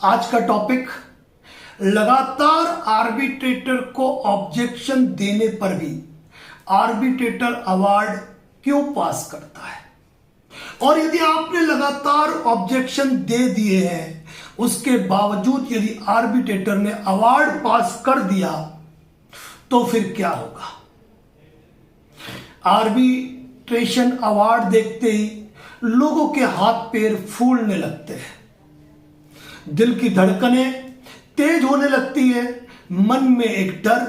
आज का टॉपिक, लगातार आर्बिट्रेटर को ऑब्जेक्शन देने पर भी आर्बिट्रेटर अवार्ड क्यों पास करता है, और यदि आपने लगातार ऑब्जेक्शन दे दिए हैं उसके बावजूद यदि आर्बिट्रेटर ने अवार्ड पास कर दिया तो फिर क्या होगा। आर्बिट्रेशन अवार्ड देखते ही लोगों के हाथ पैर फूलने लगते हैं, दिल की धड़कनें तेज होने लगती है, मन में एक डर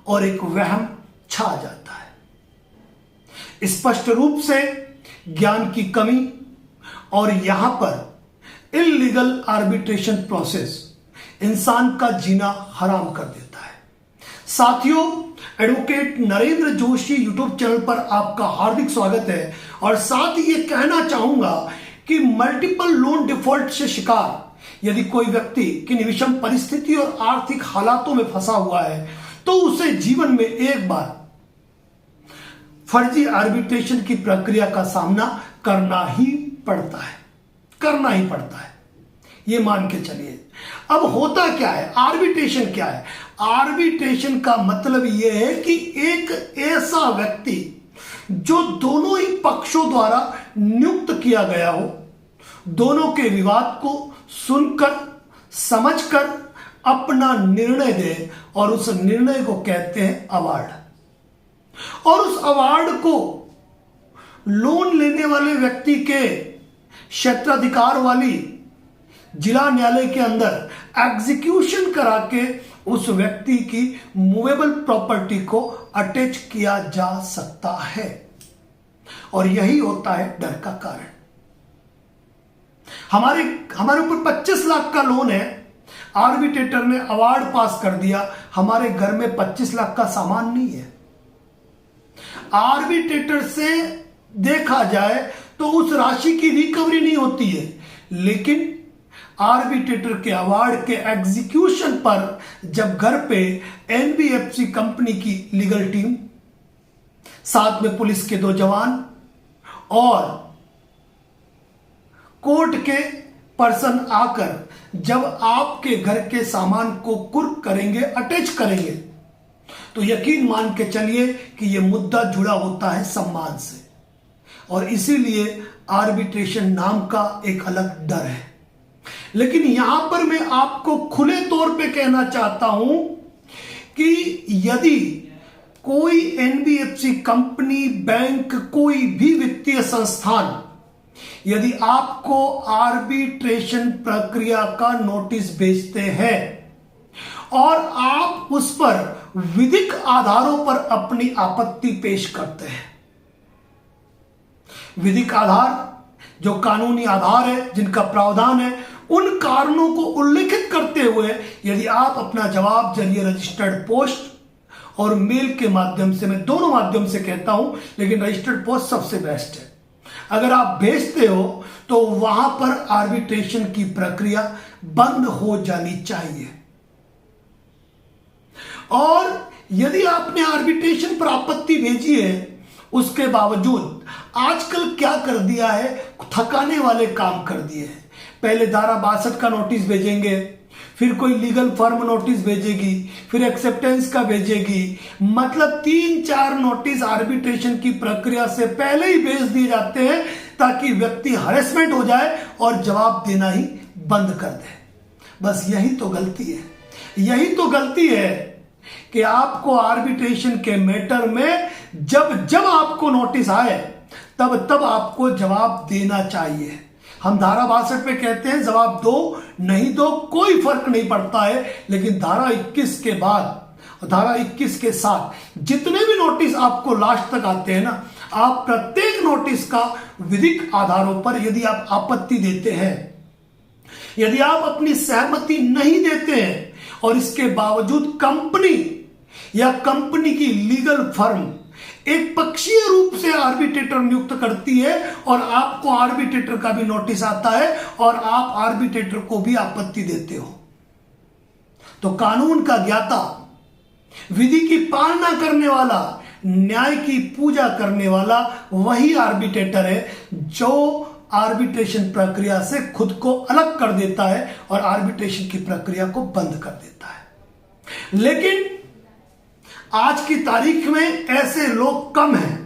और एक वहम छा जाता है। स्पष्ट रूप से ज्ञान की कमी और यहां पर इल्लीगल आर्बिट्रेशन प्रोसेस इंसान का जीना हराम कर देता है। साथियों, advocate Narendra Joshi YouTube channel पर आपका हार्दिक स्वागत है और साथ ही ये कहना चाहूंगा कि मल्टीपल लोन डिफॉल्ट से शिकार यदि कोई व्यक्ति किन्हीं विषम परिस्थिति और आर्थिक हालातों में फंसा हुआ है तो उसे जीवन में एक बार फर्जी आर्बिट्रेशन की प्रक्रिया का सामना करना ही पड़ता है, ये मान के चलिए। अब होता क्या है, आर्बिट्रेशन क्या है? आर्बिट्रेशन का मतलब यह है कि एक ऐसा व्यक्ति जो दोनों ही पक्षों द्वारा नियुक्त किया गया हो, दोनों के विवाद को सुनकर समझकर अपना निर्णय दे और उस निर्णय को कहते हैं अवार्ड। और उस अवार्ड को लोन लेने वाले व्यक्ति के क्षेत्राधिकार वाली जिला न्यायालय के अंदर एग्जीक्यूशन करा के उस व्यक्ति की मूवेबल प्रॉपर्टी को अटैच किया जा सकता है, और यही होता है डर का कारण। हमारे ऊपर 25 लाख का लोन है, आर्बिट्रेटर ने अवार्ड पास कर दिया, हमारे घर में 25 लाख का सामान नहीं है। आर्बिट्रेटर से देखा जाए तो उस राशि की रिकवरी नहीं होती है, लेकिन आर्बिट्रेटर के अवार्ड के एग्जीक्यूशन पर जब घर पे एनबीएफसी कंपनी की लीगल टीम, साथ में पुलिस के 2 जवान और कोर्ट के पर्सन आकर जब आपके घर के सामान को कुर्क करेंगे, अटैच करेंगे, तो यकीन मान के चलिए कि यह मुद्दा जुड़ा होता है सम्मान से, और इसीलिए आर्बिट्रेशन नाम का एक अलग डर है। लेकिन यहां पर मैं आपको खुले तौर पे कहना चाहता हूं कि यदि कोई एनबीएफसी कंपनी, बैंक, कोई भी वित्तीय संस्थान यदि आपको आर्बिट्रेशन प्रक्रिया का नोटिस भेजते हैं और आप उस पर विधिक आधारों पर अपनी आपत्ति पेश करते हैं, विधिक आधार जो कानूनी आधार है, जिनका प्रावधान है, उन कारणों को उल्लेखित करते हुए यदि आप अपना जवाब जरिए रजिस्टर्ड पोस्ट और मेल के माध्यम से, मैं दोनों माध्यम से कहता हूं लेकिन रजिस्टर्ड पोस्ट सबसे बेस्ट है, अगर आप भेजते हो तो वहां पर आर्बिट्रेशन की प्रक्रिया बंद हो जानी चाहिए। और यदि आपने आर्बिट्रेशन पर आपत्ति भेजी है, उसके बावजूद आजकल क्या कर दिया है, थकाने वाले काम कर दिए हैं। पहले धारा 62 का नोटिस भेजेंगे, फिर कोई लीगल फर्म नोटिस भेजेगी, फिर एक्सेप्टेंस का भेजेगी, मतलब 3-4 नोटिस आर्बिट्रेशन की प्रक्रिया से पहले ही भेज दिए जाते हैं ताकि व्यक्ति हरेसमेंट हो जाए और जवाब देना ही बंद कर दे। बस यही तो गलती है कि आपको आर्बिट्रेशन के मैटर में जब आपको नोटिस आए तब आपको जवाब देना चाहिए। हम धारा 62 पे कहते हैं जवाब दो नहीं दो कोई फर्क नहीं पड़ता है, लेकिन धारा 21 के बाद, धारा 21 के साथ जितने भी नोटिस आपको लास्ट तक आते हैं ना, आप प्रत्येक नोटिस का विधिक आधारों पर यदि आप आपत्ति देते हैं, यदि आप अपनी सहमति नहीं देते हैं और इसके बावजूद कंपनी या कंपनी की लीगल फर्म एक पक्षीय रूप से आर्बिट्रेटर नियुक्त करती है और आपको आर्बिट्रेटर का भी नोटिस आता है और आप आर्बिट्रेटर को भी आपत्ति देते हो, तो कानून का ज्ञाता, विधि की पालना करने वाला, न्याय की पूजा करने वाला वही आर्बिट्रेटर है जो आर्बिट्रेशन प्रक्रिया से खुद को अलग कर देता है और आर्बिट्रेशन की प्रक्रिया को बंद कर देता है। लेकिन आज की तारीख में ऐसे लोग कम हैं।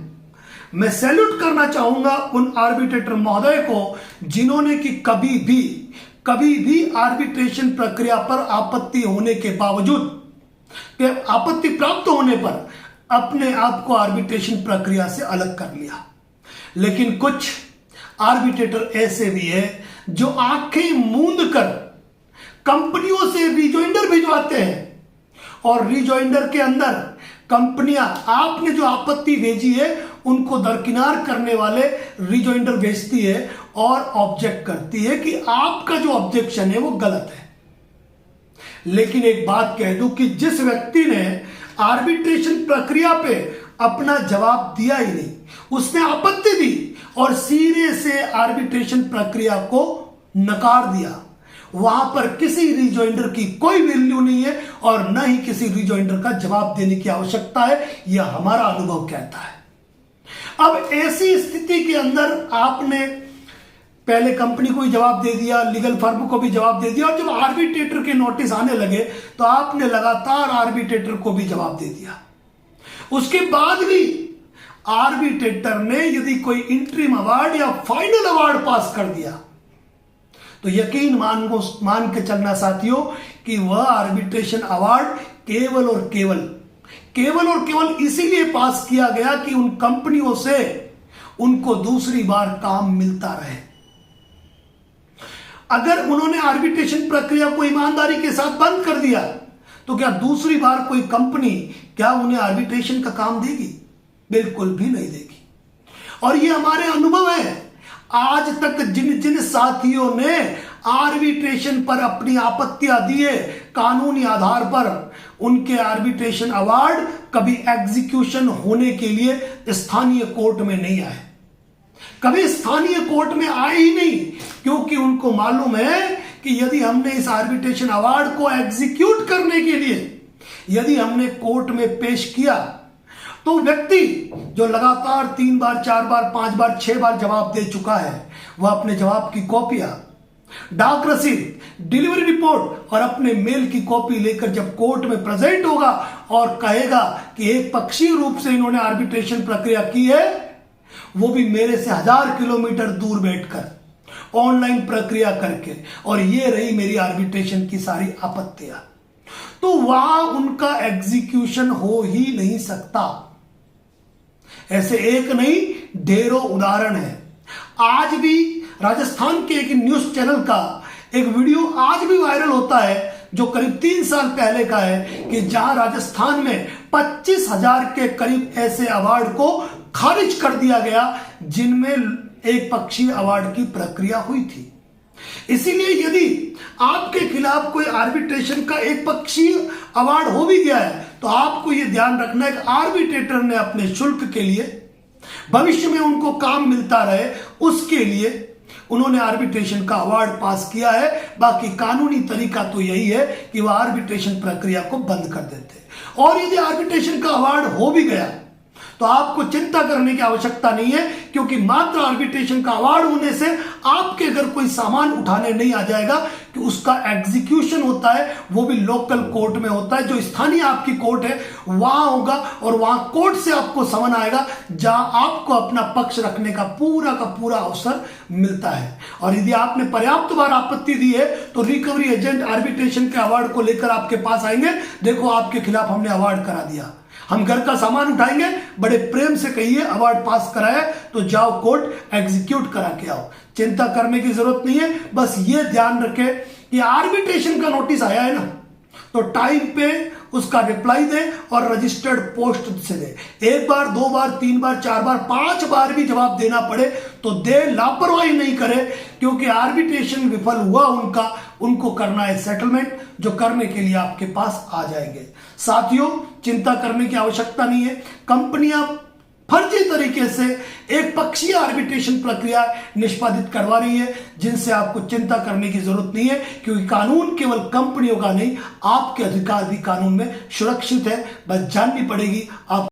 मैं सैल्यूट करना चाहूंगा उन आर्बिट्रेटर महोदय को जिन्होंने कि कभी भी आर्बिट्रेशन प्रक्रिया पर आपत्ति होने के बावजूद, आपत्ति प्राप्त होने पर अपने आप को आर्बिट्रेशन प्रक्रिया से अलग कर लिया। लेकिन कुछ आर्बिट्रेटर ऐसे भी हैं जो आंखें मूंद कर कंपनियों से रिजॉइंडर भिजवाते हैं और रिजॉइंडर के अंदर कंपनियां आपने जो आपत्ति भेजी है उनको दरकिनार करने वाले रिजॉइंडर भेजती है और ऑब्जेक्ट करती है कि आपका जो ऑब्जेक्शन है वो गलत है। लेकिन एक बात कह दूं कि जिस व्यक्ति ने आर्बिट्रेशन प्रक्रिया पे अपना जवाब दिया ही नहीं, उसने आपत्ति दी और सिरे से आर्बिट्रेशन प्रक्रिया को नकार दिया, वहां पर किसी रिजॉइंडर की कोई वैल्यू नहीं है और न ही किसी रिजॉइंडर का जवाब देने की आवश्यकता है, यह हमारा अनुभव कहता है। अब ऐसी स्थिति के अंदर आपने पहले कंपनी को भी जवाब दे दिया, लीगल फर्म को भी जवाब दे दिया, और जब आर्बिट्रेटर के नोटिस आने लगे तो आपने लगातार आर्बिट्रेटर को भी जवाब दे दिया। उसके बाद भी आर्बिट्रेटर ने यदि कोई इंटरिम अवार्ड या फाइनल अवार्ड पास कर दिया तो यकीन मान के चलना साथियों कि वह आर्बिट्रेशन अवार्ड केवल और केवल इसीलिए पास किया गया कि उन कंपनियों से उनको दूसरी बार काम मिलता रहे। अगर उन्होंने आर्बिट्रेशन प्रक्रिया को ईमानदारी के साथ बंद कर दिया तो क्या दूसरी बार कोई कंपनी क्या उन्हें आर्बिट्रेशन का काम देगी? बिल्कुल भी नहीं देगी। और ये हमारे अनुभव है। आज तक जिन साथियों ने आर्बिट्रेशन पर अपनी आपत्तियां दी है कानूनी आधार पर, उनके आर्बिट्रेशन अवार्ड कभी एग्जीक्यूशन होने के लिए स्थानीय कोर्ट में नहीं आए, कभी स्थानीय कोर्ट में आए ही नहीं, क्योंकि उनको मालूम है कि यदि हमने इस आर्बिट्रेशन अवार्ड को एग्जीक्यूट करने के लिए यदि हमने कोर्ट में पेश किया तो व्यक्ति जो लगातार 3 बार 4 बार 5 बार 6 बार जवाब दे चुका है वह अपने जवाब की कॉपियां, डाक रसीद, डिलीवरी रिपोर्ट और अपने मेल की कॉपी लेकर जब कोर्ट में प्रेजेंट होगा और कहेगा कि एक पक्षीय रूप से इन्होंने आर्बिट्रेशन प्रक्रिया की है, वो भी मेरे से 1000 किलोमीटर दूर बैठकर ऑनलाइन प्रक्रिया करके, और ये रही मेरी आर्बिट्रेशन की सारी आपत्तियां, तो वहां उनका एग्जीक्यूशन हो ही नहीं सकता। ऐसे एक नहीं ढेरों उदाहरण है। आज भी राजस्थान के एक न्यूज चैनल का एक वीडियो आज भी वायरल होता है जो करीब 3 साल पहले का है कि जहां राजस्थान में 25,000 के करीब ऐसे अवार्ड को खारिज कर दिया गया जिनमें एक पक्षीय अवार्ड की प्रक्रिया हुई थी। इसीलिए यदि आपके खिलाफ कोई आर्बिट्रेशन का एक पक्षीय अवार्ड हो भी गया है तो आपको यह ध्यान रखना है कि आर्बिट्रेटर ने अपने शुल्क के लिए, भविष्य में उनको काम मिलता रहे उसके लिए उन्होंने आर्बिट्रेशन का अवार्ड पास किया है। बाकी कानूनी तरीका तो यही है कि वह आर्बिट्रेशन प्रक्रिया को बंद कर देते। और यदि आर्बिट्रेशन का अवार्ड हो भी गया तो आपको चिंता करने की आवश्यकता नहीं है, क्योंकि मात्र आर्बिट्रेशन का अवार्ड होने से आपके घर कोई सामान उठाने नहीं आ जाएगा कि उसका एग्जीक्यूशन होता है वो भी लोकल कोर्ट में होता है, जो स्थानीय आपकी कोर्ट है वहां होगा, और वहां कोर्ट से आपको समन आएगा जहां आपको अपना पक्ष रखने का पूरा अवसर मिलता है। और यदि आपने पर्याप्त बार आपत्ति दी है तो रिकवरी एजेंट आर्बिट्रेशन के अवार्ड को लेकर आपके पास आएंगे, देखो आपके खिलाफ हमने अवार्ड करा दिया, हम घर का सामान उठाएंगे, बड़े प्रेम से कहिए अवार्ड पास कराया तो जाओ कोर्ट एग्जीक्यूट करा के आओ। चिंता करने की जरूरत नहीं है। बस ये ध्यान रखें कि आर्बिट्रेशन का नोटिस आया है ना तो टाइम पे उसका रिप्लाई दे और रजिस्टर्ड पोस्ट से दे। 1 बार 2 बार 3 बार 4 बार 5 बार भी जवाब देना पड़े तो दे, लापरवाही नहीं करे, क्योंकि आर्बिट्रेशन विफल हुआ उनको करना है सेटलमेंट, जो करने के लिए आपके पास आ जाएंगे। साथियों, चिंता करने की आवश्यकता नहीं है। कंपनियां फर्जी तरीके से एक पक्षीय आर्बिट्रेशन प्रक्रिया निष्पादित करवा रही है, जिनसे आपको चिंता करने की जरूरत नहीं है, क्योंकि कानून केवल कंपनियों का नहीं, आपके अधिकार भी कानून में सुरक्षित है। बस जाननी पड़ेगी आप